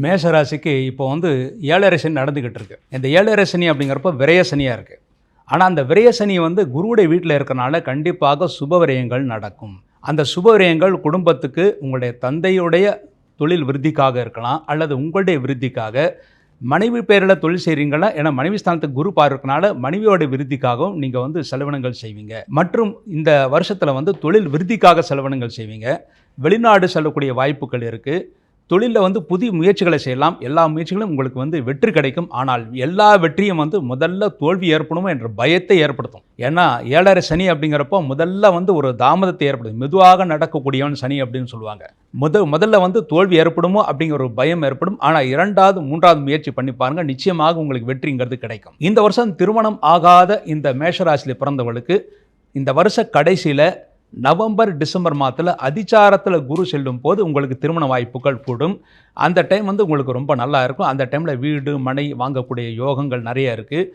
மேஷராசிக்கு இப்போ வந்து ஏழரை சனி நடந்துக்கிட்டு இருக்கு. இந்த ஏழரை சனி அப்படிங்கிறப்ப விரய சனியாக இருக்குது. ஆனால் அந்த விரய சனி வந்து குருவுடைய வீட்டில் இருக்கிறனால கண்டிப்பாக சுப விரயங்கள் நடக்கும். அந்த சுப விரயங்கள் குடும்பத்துக்கு உங்களுடைய தந்தையுடைய தொழில் விருத்திக்காக இருக்கலாம், அல்லது உங்களுடைய விருத்திக்காக. மனைவி பேரில் தொழில் செய்கிறீங்களா, ஏன்னா மனைவி ஸ்தானத்துக்கு குரு பார்க்கறதுனால மனைவியோட விருத்திக்காகவும் நீங்கள் வந்து செலவினங்கள் செய்வீங்க. மற்றும் இந்த வருஷத்தில் வந்து தொழில் விருத்திக்காக செலவினங்கள் செய்வீங்க. வெளிநாடு செல்லக்கூடிய வாய்ப்புகள் இருக்குது. தொழிலில் வந்து புதிய முயற்சிகளை செய்யலாம். எல்லா முயற்சிகளும் உங்களுக்கு வந்து வெற்றி கிடைக்கும். ஆனால் எல்லா வெற்றியும் வந்து முதல்ல தோல்வி ஏற்படுமோ என்ற பயத்தை ஏற்படுத்தும். ஏன்னா ஏழரை சனி அப்படிங்கிறப்போ முதல்ல வந்து ஒரு தாமதத்தை ஏற்படுத்தும். மெதுவாக நடக்கக்கூடியவன் சனி அப்படின்னு சொல்லுவாங்க. முதல்ல வந்து தோல்வி ஏற்படுமோ அப்படிங்கிற ஒரு பயம் ஏற்படும். ஆனால் இரண்டாவது மூன்றாவது முயற்சி பண்ணி பாருங்க, நிச்சயமாக உங்களுக்கு வெற்றிங்கிறது கிடைக்கும். இந்த வருஷம் திருமணம் ஆகாத இந்த மேஷராசியில் பிறந்தவளுக்கு இந்த வருஷ கடைசியில் நவம்பர் டிசம்பர் மாதத்தில் அதிச்சாரத்தில் குரு செல்லும் போது உங்களுக்கு திருமண வாய்ப்புகள் கூடும். அந்த டைம் வந்து உங்களுக்கு ரொம்ப நல்லா இருக்கும். அந்த டைமில் வீடு மனை வாங்கக்கூடிய யோகங்கள் நிறைய இருக்குது.